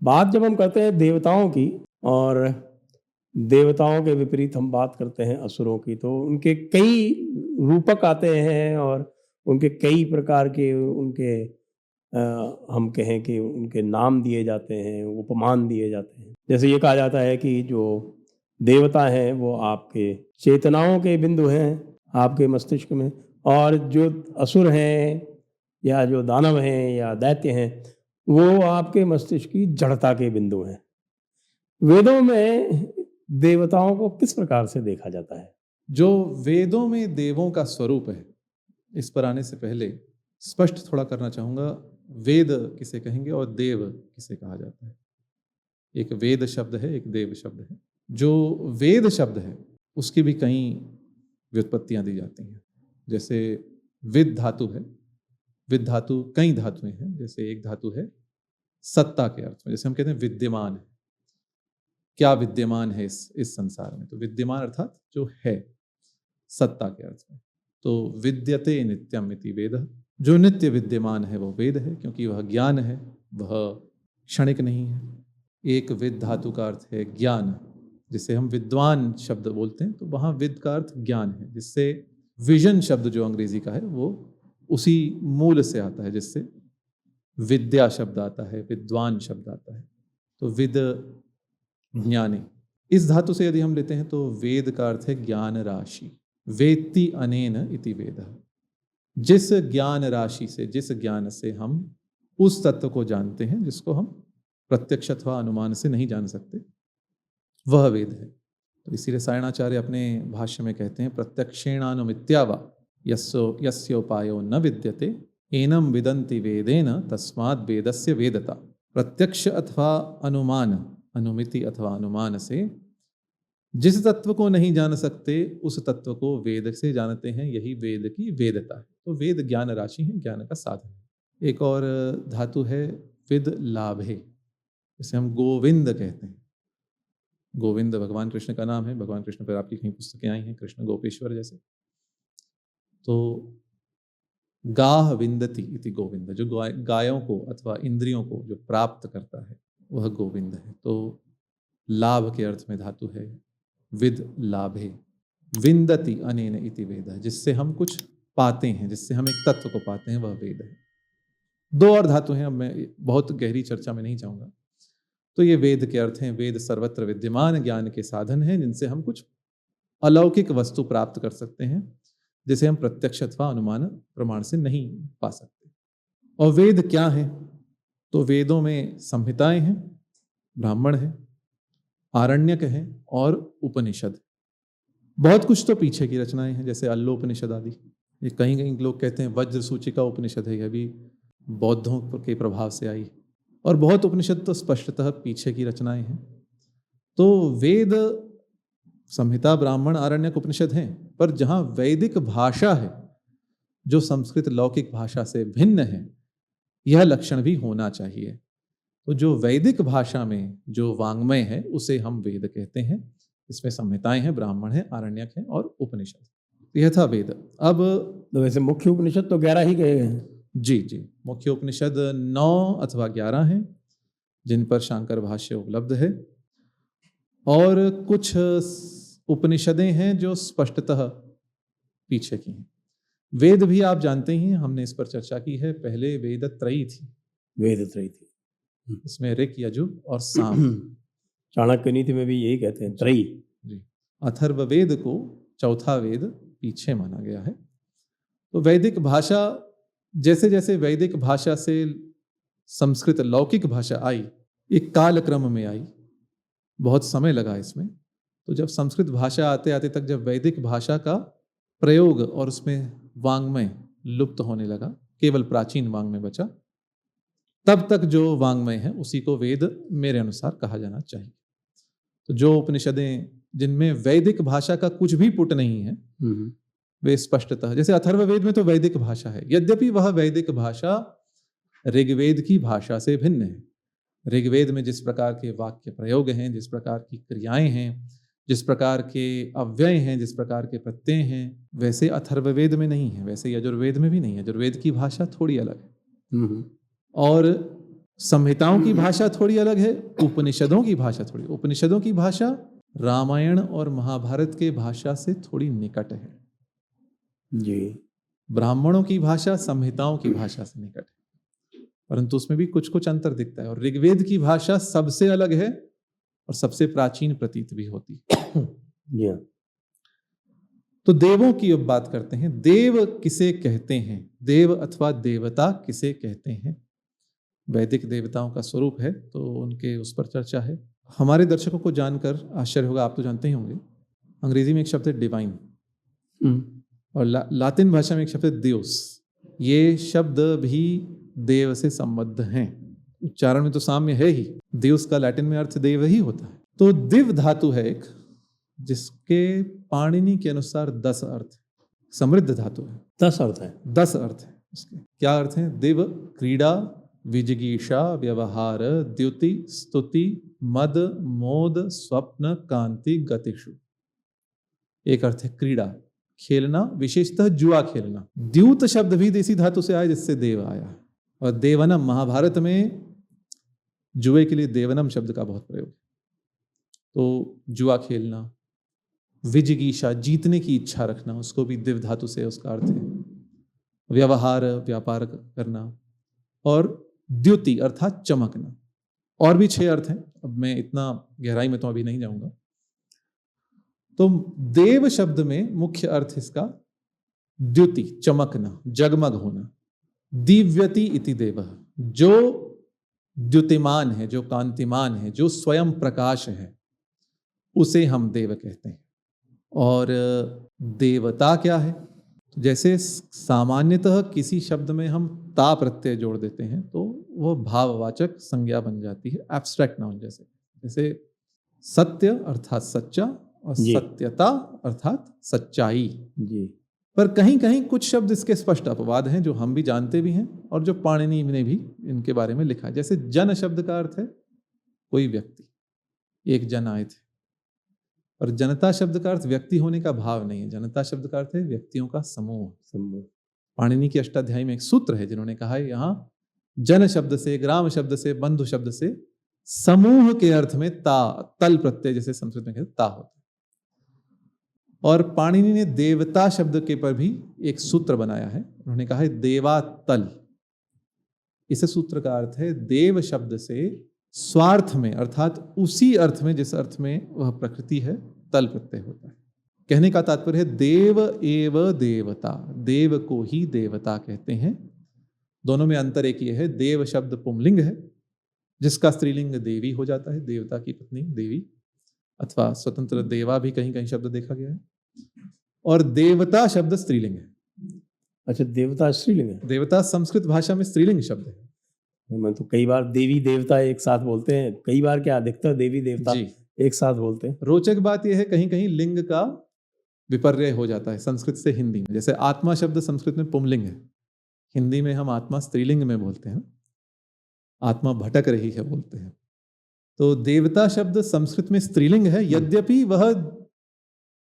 बात जब हम करते हैं देवताओं की, और देवताओं के विपरीत हम बात करते हैं असुरों की, तो उनके कई रूपक आते हैं और उनके कई प्रकार के उनके हम कहें कि उनके नाम दिए जाते हैं, उपमान दिए जाते हैं। जैसे ये कहा जाता है कि जो देवता हैं वो आपके चेतनाओं के बिंदु हैं, आपके मस्तिष्क में, और जो असुर हैं या जो दानव हैं या दैत्य हैं, वो आपके मस्तिष्क की जड़ता के बिंदु हैं। वेदों में देवताओं को किस प्रकार से देखा जाता है? जो वेदों में देवों का स्वरूप है, इस पर आने से पहले स्पष्ट थोड़ा करना चाहूँगा, वेद किसे कहेंगे और देव किसे कहा जाता है। एक वेद शब्द है, एक देव शब्द है। जो वेद शब्द है उसकी भी कई व्युत्पत्तियां दी जाती हैं। जैसे विद धातु है, विद धातु कई धातुएं हैं। जैसे एक धातु है सत्ता के अर्थ में, जैसे हम कहते हैं विद्यमान है, क्या विद्यमान है इस संसार में, तो विद्यमान अर्थात जो है, सत्ता के अर्थ में। तो विद्यते नित्यम इति वेद, जो नित्य विद्यमान है वो वेद है, क्योंकि वह ज्ञान है, वह क्षणिक नहीं है। एक विद धातु का अर्थ है ज्ञान, जिसे हम विद्वान शब्द बोलते हैं, तो वहाँ विद का अर्थ ज्ञान है, जिससे विजन शब्द जो अंग्रेजी का है वो उसी मूल से आता है, जिससे विद्या शब्द आता है, विद्वान शब्द आता है। तो विद ज्ञानी, इस धातु से यदि हम लेते हैं तो वेद का अर्थ है ज्ञान राशि। वेत्ति अनेन इति वेद, जिस ज्ञान राशि से, जिस ज्ञान से हम उस तत्व को जानते हैं जिसको हम प्रत्यक्ष अथवा अनुमान से नहीं जान सकते, वह वेद है। तो इसीलिए सायणाचार्य अपने भाष्य में कहते हैं प्रत्यक्षेणानुमित्यावा यस्योपायो न विद्यते एनम विदन्ति वेदेन तस्माद् वेदस्य वेदता। प्रत्यक्ष अथवा अनुमान, अनुमिति अथवा अनुमान से जिस तत्व को नहीं जान सकते उस तत्व को वेद से जानते हैं, यही वेद की वेदता है। तो वेद ज्ञान राशि है, ज्ञान का साधन है। एक और धातु है विद लाभे, जिसे हम गोविंद कहते हैं। गोविंद भगवान कृष्ण का नाम है, भगवान कृष्ण पर आपकी कई पुस्तकें आई हैं, कृष्ण गोपेश्वर जैसे। तो गाह विंदति इति गोविंद, जो गायों को अथवा इंद्रियों को जो प्राप्त करता है वह गोविंद है। तो लाभ के अर्थ में धातु है विद लाभे, विंदति अनेन इति वेद, जिससे हम कुछ पाते हैं, जिससे हम एक तत्व को पाते हैं, वह वेद है। दो और धातु हैं, अब मैं बहुत गहरी चर्चा में नहीं जाऊंगा। तो ये वेद के अर्थ हैं, वेद सर्वत्र विद्यमान ज्ञान के साधन हैं, जिनसे हम कुछ अलौकिक वस्तु प्राप्त कर सकते हैं, जिसे हम प्रत्यक्ष अथवा अनुमान प्रमाण से नहीं पा सकते। और वेद क्या है? तो वेदों में संहिताएं हैं, ब्राह्मण है, आरण्यक है और उपनिषद। बहुत कुछ तो पीछे की रचनाएं हैं, जैसे अल्लोपनिषद आदि। ये कहीं कहीं लोग कहते हैं वज्र सूचिका उपनिषद है, यह भी बौद्धों के प्रभाव से आई। और बहुत उपनिषद तो स्पष्टतः पीछे की रचनाएं हैं। तो वेद, संहिता, ब्राह्मण, आरण्यक, उपनिषद हैं, पर जहां वैदिक भाषा है जो संस्कृत लौकिक भाषा से भिन्न है, यह लक्षण भी होना चाहिए। तो जो वैदिक भाषा में जो वांग्मय है उसे हम वेद कहते हैं। इसमें संहिताएं हैं, ब्राह्मण है, आरण्यक है और उपनिषद। यह था वेद। अब तो वैसे मुख्य उपनिषद तो 11 ही गए हैं। जी जी, मुख्य उपनिषद 9 अथवा 11 हैं, जिन पर शांकर भाष्य उपलब्ध है। और कुछ उपनिषदें हैं जो स्पष्टतः पीछे की हैं। वेद भी आप जानते ही, हमने इस पर चर्चा की है। पहले वेद त्रयी थी, वेद त्रयी थी। इसमें ऋक, यजुर और साम। चाणक्य नीति में भी यही कहते हैं, त्रयी। जी, अथर्ववेद को चौथा वेद पीछे माना गया है। तो वैदिक भाषा, जैसे जैसे वैदिक भाषा से संस्कृत लौकिक भाषा आई, एक कालक्रम में आई, बहुत समय लगा इसमें। तो जब संस्कृत भाषा आते आते तक जब वैदिक भाषा का प्रयोग और उसमें वांग्मय लुप्त होने लगा, केवल प्राचीन वांग्मय बचा, तब तक जो वांग्मय है उसी को वेद मेरे अनुसार कहा जाना चाहिए। तो जो उपनिषदें जिनमें वैदिक भाषा का कुछ भी पुट नहीं है, वे स्पष्टतः, जैसे अथर्ववेद में तो वैदिक भाषा है, यद्यपि वह वैदिक भाषा ऋग्वेद की भाषा से भिन्न है। ऋग्वेद में जिस प्रकार के वाक्य प्रयोग हैं, जिस प्रकार की क्रियाएं हैं, जिस प्रकार के अव्यय हैं, जिस प्रकार के प्रत्यय हैं, वैसे अथर्ववेद में नहीं है, वैसे यजुर्वेद में भी नहीं है। यजुर्वेद की भाषा थोड़ी अलग है। और संहिताओं की भाषा थोड़ी अलग है, उपनिषदों की भाषा थोड़ी, उपनिषदों की भाषा रामायण और महाभारत के भाषा से थोड़ी निकट है। जी। ब्राह्मणों की भाषा संहिताओं की भाषा से निकट है, परंतु उसमें भी कुछ कुछ अंतर दिखता है। और ऋग्वेद की भाषा सबसे अलग है और सबसे प्राचीन प्रतीत भी होती है। जी हाँ। तो देवों की अब बात करते हैं। देव किसे कहते हैं, देव अथवा देवता किसे कहते हैं? वैदिक देवताओं का स्वरूप है तो उनके उस पर चर्चा है। हमारे दर्शकों को जानकर आश्चर्य होगा, आप तो जानते ही होंगे, अंग्रेजी में एक शब्द है डिवाइन और लातिन भाषा में एक शब्द है दियोस। ये शब्द भी देव से संबद्ध हैं। उच्चारण में तो साम्य है ही। दियोस का लैटिन में अर्थ देव ही होता है। तो दिव धातु है एक, जिसके पाणिनि के अनुसार 10 अर्थ, समृद्ध धातु है। 10 अर्थ है। 10 अर्थ है उसके। क्या अर्थ है? दिव क्रीड़ा, विजिगीषा, व्यवहार, द्युति, स्तुति, मद, मोद, स्वप्न, कांति, गतिषु। एक अर्थ है क्रीड़ा, खेलना, विशेषतः जुआ खेलना। द्यूत शब्द भी देसी धातु से आया जिससे देव आया। और देवनम, महाभारत में जुए के लिए देवनम शब्द का बहुत प्रयोग है। तो जुआ खेलना, विजिगीषा, जीतने की इच्छा रखना, उसको भी दिव धातु से उसका अर्थ है। व्यवहार, व्यापार करना, और द्युति अर्थात चमकना। और भी 6 अर्थ हैं, अब मैं इतना गहराई में तो अभी नहीं जाऊंगा। तो देव शब्द में मुख्य अर्थ इसका द्युति, चमकना, जगमग होना। दिव्यति इति देवः, जो द्युतिमान है, जो कांतिमान है, जो स्वयं प्रकाश है, उसे हम देव कहते हैं। और देवता क्या है? जैसे सामान्यतः किसी शब्द में हम ता प्रत्यय जोड़ देते हैं तो वह भाववाचक संज्ञा बन जाती है, एब्स्ट्रैक्ट नाउन जैसे। जैसे सत्य अर्थात सच्चा और सत्यता अर्थात सच्चाई। जी। पर कहीं कहीं कुछ शब्द इसके स्पष्ट अपवाद हैं जो हम भी जानते भी हैं और जो पाणिनि ने भी इनके बारे में लिखा है। जैसे जन शब्द का अर्थ है कोई व्यक्ति, एक जन आए थे। और जनता शब्द का अर्थ व्यक्ति होने का भाव नहीं है, जनता शब्द का अर्थ है व्यक्तियों का समूह। पाणिनि की अष्टाध्यायी में एक सूत्र है जिन्होंने कहा है यहाँ जन शब्द से, ग्राम शब्द से, बंधु शब्द से समूह के अर्थ में तल प्रत्यय, जैसे संस्कृत में कहते ता होता है। और पाणिनि ने देवता शब्द के पर भी एक सूत्र बनाया है, उन्होंने कहा है देवातल। इस सूत्र का अर्थ है देव शब्द से स्वार्थ में अर्थात उसी अर्थ में जिस अर्थ में वह प्रकृति है तल प्रत्यय होता है। कहने का तात्पर्य है देव एव देवता, देव को ही देवता कहते हैं। दोनों में अंतर एक ये है, देव शब्द पुंलिंग है जिसका स्त्रीलिंग देवी हो जाता है, देवता की पत्नी देवी, अथवा स्वतंत्र देवा भी कहीं कहीं शब्द देखा गया है। और देवता शब्द स्त्रीलिंग है। अच्छा, देवता स्त्रीलिंग है? देवता संस्कृत भाषा में स्त्रीलिंग शब्द है। मैं तो कई बार देवी देवता एक साथ बोलते हैं, कई बार क्या अधिकतर देवी देवता एक साथ बोलते हैं। रोचक बात यह है कहीं कहीं लिंग का विपर्य हो जाता है संस्कृत से हिंदी में। जैसे आत्मा शब्द संस्कृत में पुंलिंग है, हिंदी में हम आत्मा स्त्रीलिंग में बोलते हैं, आत्मा भटक रही है बोलते हैं। तो देवता शब्द संस्कृत में स्त्रीलिंग है, यद्यपि वह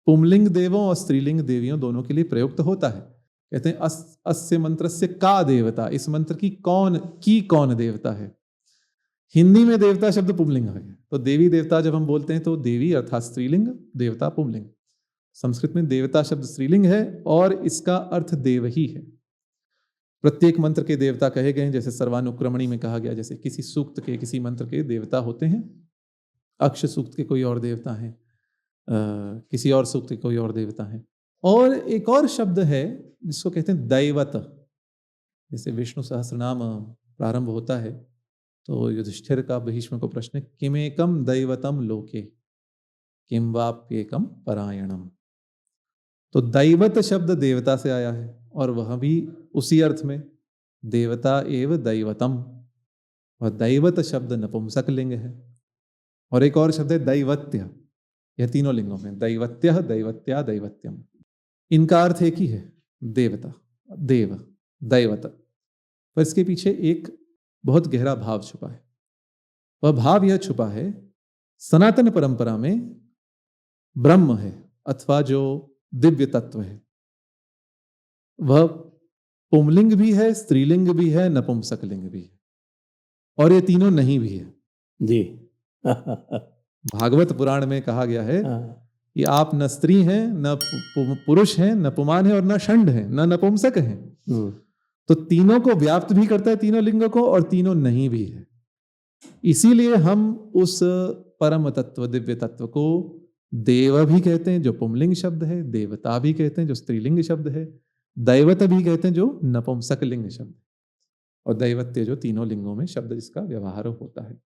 पुंलिंग देवों और स्त्रीलिंग देवियों दोनों के लिए प्रयुक्त होता है। कहते हैं अस्य मंत्रस्य का देवता, इस मंत्र की कौन देवता है। हिंदी में देवता शब्द पुंलिंग आ गया, तो देवी देवता जब हम बोलते हैं तो देवी अर्थात स्त्रीलिंग, देवता पुंलिंग। संस्कृत में देवता शब्द स्त्रीलिंग है और इसका अर्थ देव ही है। प्रत्येक मंत्र के देवता कहे गए, जैसे सर्वानुक्रमणी में कहा गया, जैसे किसी सूक्त के, किसी मंत्र के देवता होते हैं। अक्ष सूक्त के कोई और देवता हैं, किसी और सूक्त के कोई और देवता हैं। और एक और शब्द है जिसको कहते हैं दैवत। जैसे विष्णु सहस्रनाम प्रारंभ होता है तो युधिष्ठिर का भीष्म को प्रश्न है, किमेकम दैवतम लोके किम वाप्येकम परायणम। तो दैवत शब्द देवता से आया है और वह भी उसी अर्थ में देवता एव दैवतम। और दैवत शब्द नपुंसक लिंग है। और एक और शब्द है दैवत्य, यह तीनों लिंगों में दैवत्य, दैवत्या, दैवत्यम। इनका अर्थ एक ही है, देवता, देव, दैवत। पर इसके पीछे एक बहुत गहरा भाव छुपा है। वह भाव यह छुपा है, सनातन परंपरा में ब्रह्म है अथवा जो दिव्य तत्व है वह पुंलिंग भी है, स्त्रीलिंग भी है, नपुंसक लिंग भी है। और ये तीनों नहीं भी है। जी। भागवत पुराण में कहा गया है हाँ, कि आप न स्त्री हैं, न पुरुष हैं, न पुमान है और न षंड हैं, न नपुंसक हैं। हम्म, तो तीनों को व्याप्त भी करता है, तीनों लिंगों को, और तीनों नहीं भी है। इसीलिए हम उस परम तत्व, दिव्य तत्व को देव भी कहते हैं जो पुंलिंग शब्द है, देवता भी कहते हैं जो स्त्रीलिंग शब्द है, दैवत भी कहते हैं जो नपुंसक लिंग शब्द है, और दैवत्य जो तीनों लिंगों में शब्द जिसका व्यवहार होता है।